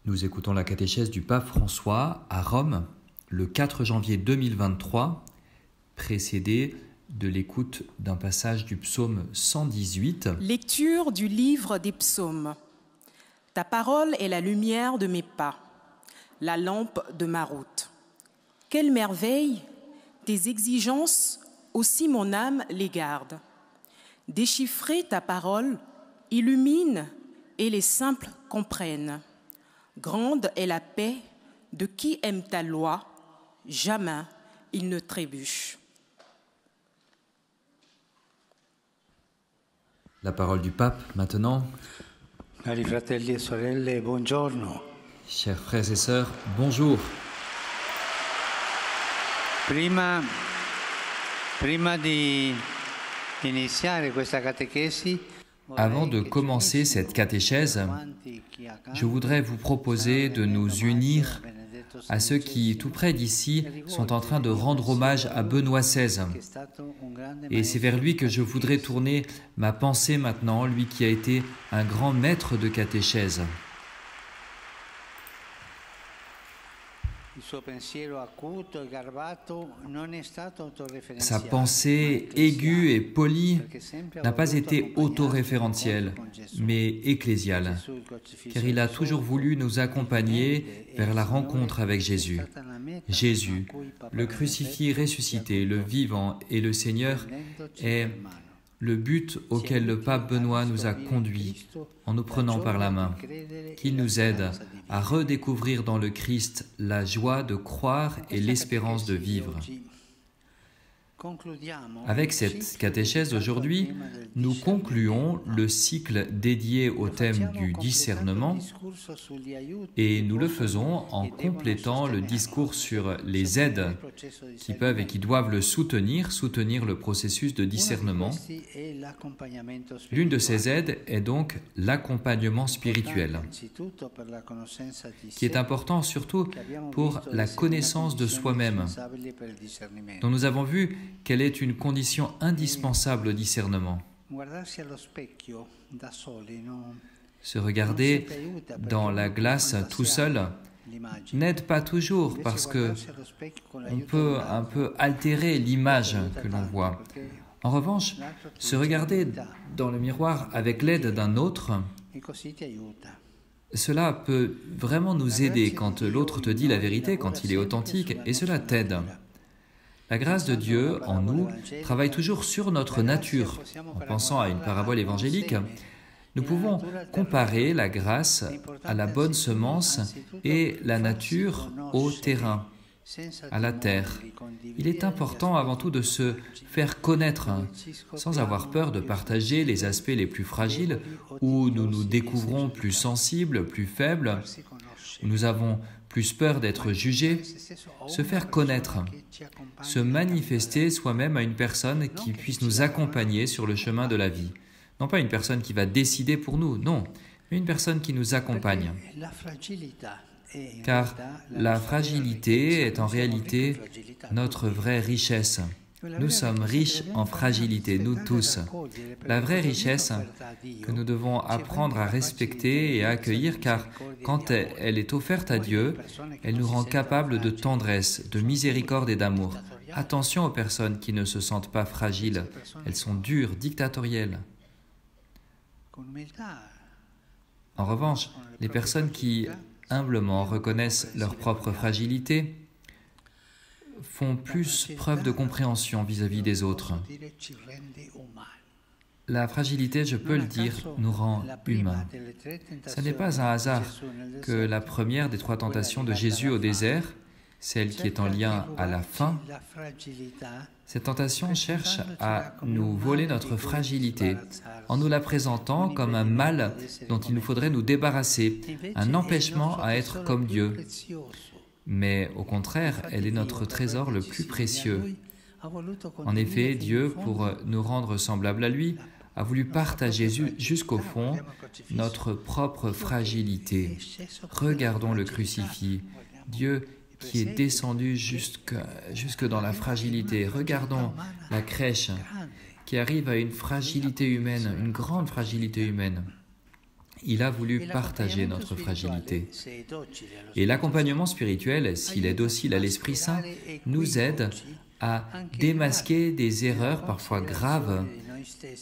Nous écoutons la catéchèse du pape François à Rome le 4 janvier 2023, précédée de l'écoute d'un passage du psaume 118. Lecture du livre des psaumes. Ta parole est la lumière de mes pas, la lampe de ma route. Quelle merveille! Tes exigences, aussi mon âme les garde. Déchiffrer ta parole illumine et les simples comprennent. Grande est la paix de qui aime ta loi, jamais il ne trébuche. La parole du pape maintenant. Cari fratelli e sorelle, buongiorno. Chers frères et sœurs, bonjour. Prima di iniziare questa catechesi, Avant de commencer cette catéchèse, je voudrais vous proposer de nous unir à ceux qui, tout près d'ici, sont en train de rendre hommage à Benoît XVI. Et c'est vers lui que je voudrais tourner ma pensée maintenant, lui qui a été un grand maître de catéchèse. Sa pensée aiguë et polie n'a pas été autoréférentielle, mais ecclésiale, car il a toujours voulu nous accompagner vers la rencontre avec Jésus. Jésus, le crucifié ressuscité, le vivant et le Seigneur, est le but auquel le pape Benoît nous a conduits en nous prenant par la main, qu'il nous aide à redécouvrir dans le Christ la joie de croire et l'espérance de vivre. Avec cette catéchèse d'aujourd'hui, nous concluons le cycle dédié au thème du discernement et nous le faisons en complétant le discours sur les aides qui peuvent et qui doivent soutenir le processus de discernement. L'une de ces aides est donc l'accompagnement spirituel, qui est important surtout pour la connaissance de soi-même, dont nous avons vu qu'elle est une condition indispensable au discernement. Se regarder dans la glace tout seul n'aide pas toujours parce qu'on peut un peu altérer l'image que l'on voit. En revanche, se regarder dans le miroir avec l'aide d'un autre, cela peut vraiment nous aider quand l'autre te dit la vérité, quand il est authentique, et cela t'aide. La grâce de Dieu en nous travaille toujours sur notre nature. En pensant à une parabole évangélique, nous pouvons comparer la grâce à la bonne semence et la nature au terrain, à la terre. Il est important avant tout de se faire connaître, sans avoir peur de partager les aspects les plus fragiles, où nous nous découvrons plus sensibles, plus faibles, où nous avons plus peur d'être jugés, se faire connaître, se manifester soi-même à une personne qui puisse nous accompagner sur le chemin de la vie. Non pas une personne qui va décider pour nous, non, mais une personne qui nous accompagne. Car la fragilité est en réalité notre vraie richesse. Nous sommes riches en fragilité, nous tous. La vraie richesse que nous devons apprendre à respecter et à accueillir, car quand elle est offerte à Dieu, elle nous rend capables de tendresse, de miséricorde et d'amour. Attention aux personnes qui ne se sentent pas fragiles, elles sont dures, dictatoriales. En revanche, les personnes qui humblement reconnaissent leur propre fragilité font plus preuve de compréhension vis-à-vis des autres. La fragilité, je peux le dire, nous rend humains. Ce n'est pas un hasard que la première des 3 tentations de Jésus au désert, celle qui est en lien à la faim, cette tentation cherche à nous voler notre fragilité en nous la présentant comme un mal dont il nous faudrait nous débarrasser, un empêchement à être comme Dieu. Mais au contraire, elle est notre trésor le plus précieux. En effet, Dieu, pour nous rendre semblables à lui, a voulu partager jusqu'au fond notre propre fragilité. Regardons le crucifié, Dieu qui est descendu jusque dans la fragilité. Regardons la crèche qui arrive à une fragilité humaine, une grande fragilité humaine. Il a voulu partager notre fragilité. Et l'accompagnement spirituel, s'il est docile à l'Esprit Saint, nous aide à démasquer des erreurs parfois graves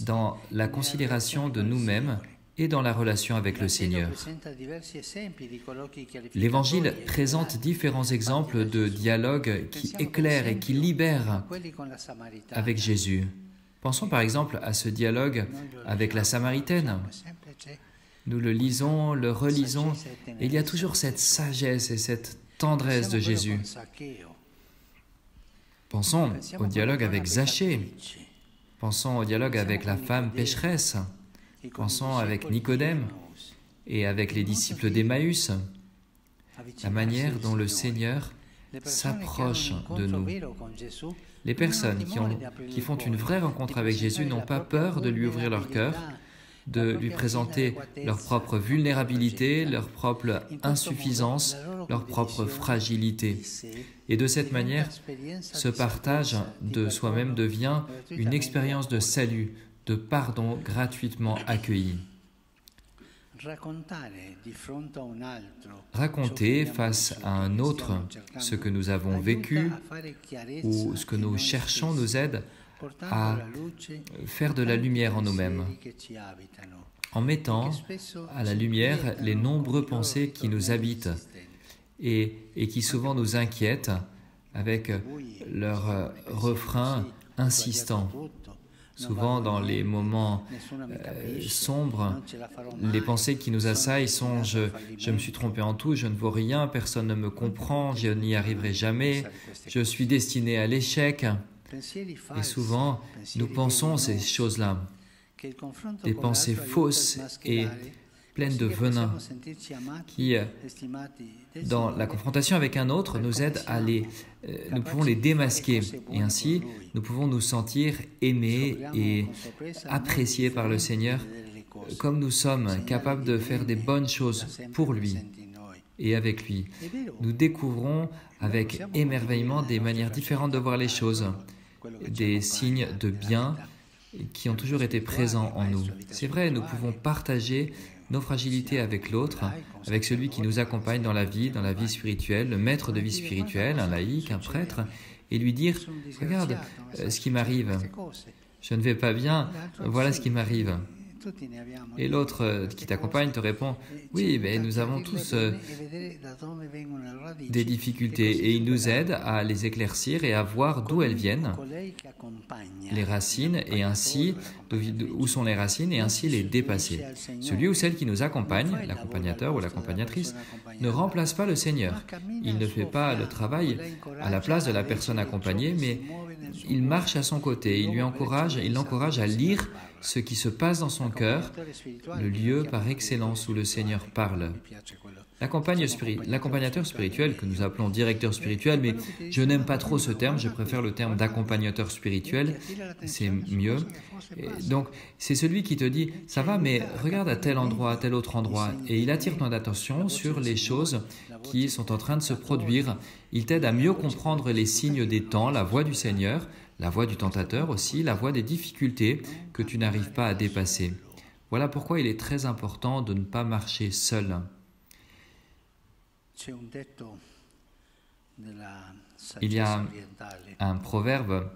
dans la considération de nous-mêmes et dans la relation avec le Seigneur. L'Évangile présente différents exemples de dialogues qui éclairent et qui libèrent avec Jésus. Pensons par exemple à ce dialogue avec la Samaritaine. Nous le lisons, le relisons, et il y a toujours cette sagesse et cette tendresse de Jésus. Pensons au dialogue avec Zachée. Pensons au dialogue avec la femme pécheresse. Pensons avec Nicodème et avec les disciples d'Emmaüs. La manière dont le Seigneur s'approche de nous. Les personnes qui font une vraie rencontre avec Jésus n'ont pas peur de lui ouvrir leur cœur, de lui présenter leur propre vulnérabilité, leur propre insuffisance, leur propre fragilité. Et de cette manière, ce partage de soi-même devient une expérience de salut, de pardon gratuitement accueilli. Raconter face à un autre ce que nous avons vécu ou ce que nous cherchons nous aide à faire de la lumière en nous-mêmes, en mettant à la lumière les nombreuses pensées qui nous habitent et qui souvent nous inquiètent avec leur refrain insistant. Souvent, dans les moments sombres, les pensées qui nous assaillent sont « je me suis trompé en tout, je ne vaux rien, personne ne me comprend, je n'y arriverai jamais, je suis destiné à l'échec ». Et souvent, nous pensons ces choses-là, des pensées fausses et pleines de venin qui, dans la confrontation avec un autre, nous aident à nous pouvons les démasquer et ainsi nous pouvons nous sentir aimés et appréciés par le Seigneur comme nous sommes capables de faire des bonnes choses pour lui et avec lui. Nous découvrons avec émerveillement des manières différentes de voir les choses, des signes de bien qui ont toujours été présents en nous. C'est vrai, nous pouvons partager nos fragilités avec l'autre, avec celui qui nous accompagne dans la vie spirituelle, le maître de vie spirituelle, un laïc, un prêtre, et lui dire « Regarde ce qui m'arrive, je ne vais pas bien, voilà ce qui m'arrive ». Et l'autre qui t'accompagne te répond « Oui, mais nous avons tous des difficultés » et il nous aide à les éclaircir et à voir d'où elles viennent, les racines, et ainsi, où sont les racines, et ainsi les dépasser. Celui ou celle qui nous accompagne, l'accompagnateur ou l'accompagnatrice, ne remplace pas le Seigneur. Il ne fait pas le travail à la place de la personne accompagnée, mais il marche à son côté, il l'encourage à lire ce qui se passe dans son cœur, le lieu par excellence où le Seigneur parle. L'accompagnateur spirituel, que nous appelons directeur spirituel, mais je n'aime pas trop ce terme, je préfère le terme d'accompagnateur spirituel, c'est mieux. Donc, c'est celui qui te dit, ça va, mais regarde à tel endroit, à tel autre endroit, et il attire ton attention sur les choses qui sont en train de se produire. Il t'aide à mieux comprendre les signes des temps, la voix du Seigneur, la voix du tentateur aussi, la voix des difficultés que tu n'arrives pas à dépasser. Voilà pourquoi il est très important de ne pas marcher seul. Il y a un proverbe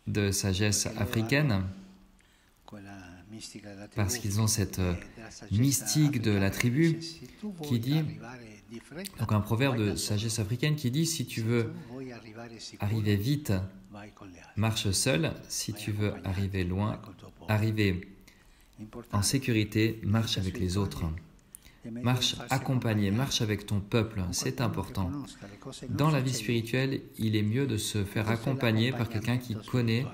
de sagesse africaine, parce qu'ils ont cette mystique de la tribu qui dit, donc un proverbe de sagesse africaine qui dit, si tu veux arriver vite, marche seul, si tu veux arriver loin, arriver en sécurité, marche avec les autres. Marche accompagné, marche avec ton peuple, c'est important. Dans la vie spirituelle, il est mieux de se faire accompagner par quelqu'un qui connaît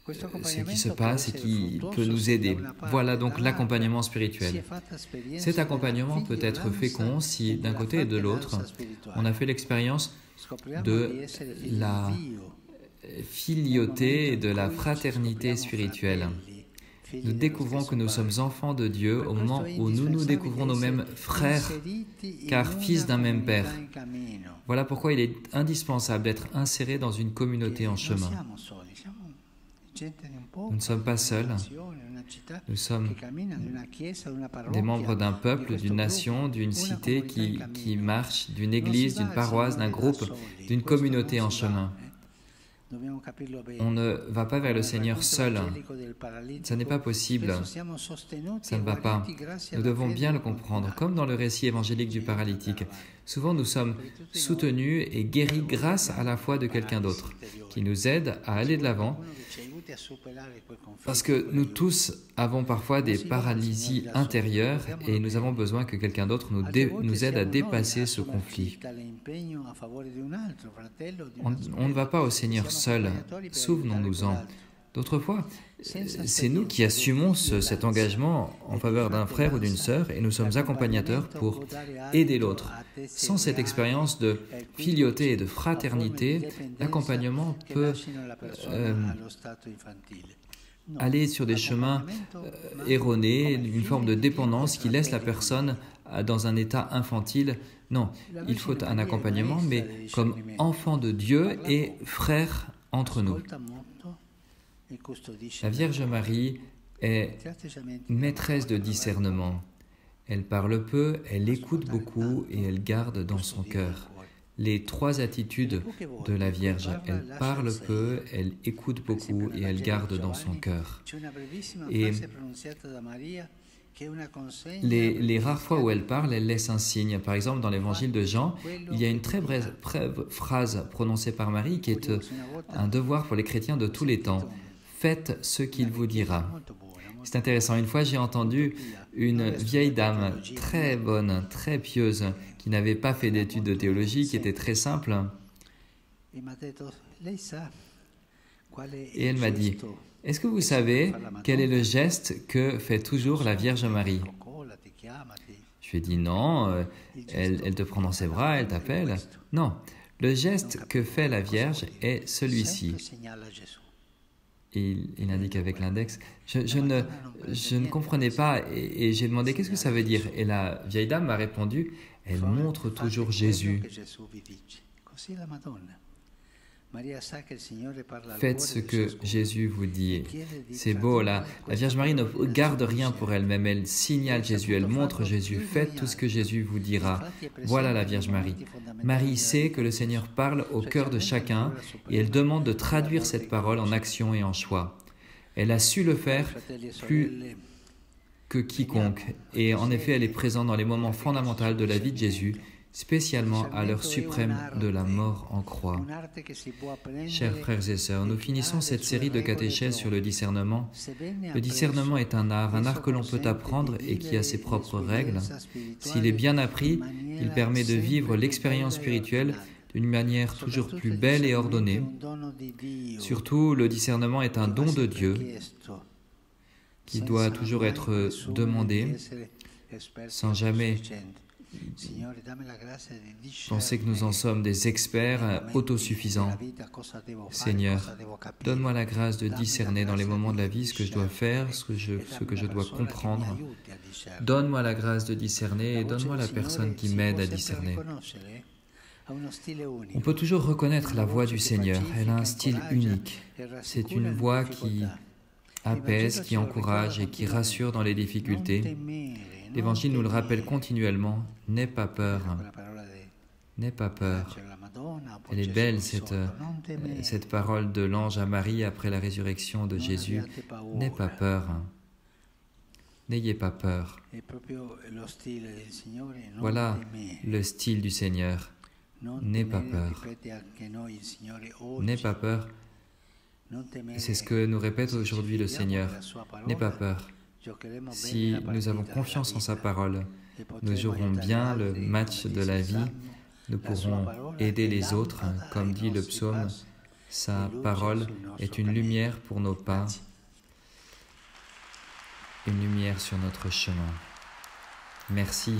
ce qui se passe et qui peut nous aider. Voilà donc l'accompagnement spirituel. Cet accompagnement peut être fécond si d'un côté et de l'autre, on a fait l'expérience de la filiauté et de la fraternité spirituelle. Nous découvrons que nous sommes enfants de Dieu au moment où nous nous découvrons nous-mêmes frères, car fils d'un même Père. Voilà pourquoi il est indispensable d'être inséré dans une communauté en chemin. Nous ne sommes pas seuls, Nous sommes des membres d'un peuple, d'une nation, d'une cité qui marche, d'une église, d'une paroisse, d'un groupe, d'une communauté en chemin. On ne va pas vers le Seigneur seul. Ça n'est pas possible. Ça ne va pas. Nous devons bien le comprendre. Comme dans le récit évangélique du paralytique, souvent nous sommes soutenus et guéris grâce à la foi de quelqu'un d'autre, qui nous aide à aller de l'avant, parce que nous tous avons parfois des paralysies intérieures et nous avons besoin que quelqu'un d'autre nous aide à dépasser ce conflit. On ne va pas au Seigneur seul, souvenons-nous-en. D'autres fois, c'est nous qui assumons cet engagement en faveur d'un frère ou d'une sœur et nous sommes accompagnateurs pour aider l'autre. Sans cette expérience de filiauté et de fraternité, l'accompagnement peut aller sur des chemins erronés, une forme de dépendance qui laisse la personne dans un état infantile. Non, il faut un accompagnement, mais comme enfant de Dieu et frère entre nous. La Vierge Marie est maîtresse de discernement. Elle parle peu, elle écoute beaucoup et elle garde dans son cœur. Les trois attitudes de la Vierge, elle parle peu, elle écoute beaucoup et elle garde dans son cœur. Et les rares fois où elle parle, elle laisse un signe. Par exemple, dans l'évangile de Jean, il y a une très brève phrase prononcée par Marie qui est un devoir pour les chrétiens de tous les temps. Faites ce qu'il vous dira. C'est intéressant. Une fois, j'ai entendu une vieille dame très bonne, très pieuse, qui n'avait pas fait d'études de théologie, qui était très simple. Et elle m'a dit, est-ce que vous savez quel est le geste que fait toujours la Vierge Marie? Je lui ai dit, non, elle te prend dans ses bras, elle t'appelle. Non, le geste que fait la Vierge est celui-ci. Et il indique avec l'index. Je ne comprenais pas et j'ai demandé qu'est-ce que ça veut dire. Et la vieille dame m'a répondu, elle montre toujours Jésus. Faites ce que Jésus vous dit. C'est beau là. La Vierge Marie ne garde rien pour elle-même. Elle signale Jésus, elle montre Jésus. Faites tout ce que Jésus vous dira. Voilà la Vierge Marie. Marie sait que le Seigneur parle au cœur de chacun et elle demande de traduire cette parole en action et en choix. Elle a su le faire plus que quiconque. Et en effet, elle est présente dans les moments fondamentaux de la vie de Jésus, spécialement à l'heure suprême de la mort en croix. Chers frères et sœurs, nous finissons cette série de catéchèses sur le discernement. Le discernement est un art que l'on peut apprendre et qui a ses propres règles. S'il est bien appris, il permet de vivre l'expérience spirituelle d'une manière toujours plus belle et ordonnée. Surtout, le discernement est un don de Dieu qui doit toujours être demandé sans jamais penser que nous en sommes des experts autosuffisants. Seigneur, donne-moi la grâce de discerner dans les moments de la vie ce que je dois faire, ce que je dois comprendre. Donne-moi la grâce de discerner et donne-moi la personne qui m'aide à discerner. On peut toujours reconnaître la voix du Seigneur. Elle a un style unique. C'est une voix qui apaise, qui encourage et qui rassure dans les difficultés. L'Évangile nous le rappelle continuellement. N'aie pas peur. N'aie pas peur. Elle est belle, cette parole de l'ange à Marie après la résurrection de Jésus. N'aie pas peur. N'ayez pas peur. Voilà le style du Seigneur. N'aie pas peur. N'aie pas peur. C'est ce que nous répète aujourd'hui le Seigneur. N'aie pas peur. Si nous avons confiance en sa parole, nous jouerons bien le match de la vie, nous pourrons aider les autres, comme dit le psaume, sa parole est une lumière pour nos pas, une lumière sur notre chemin. Merci.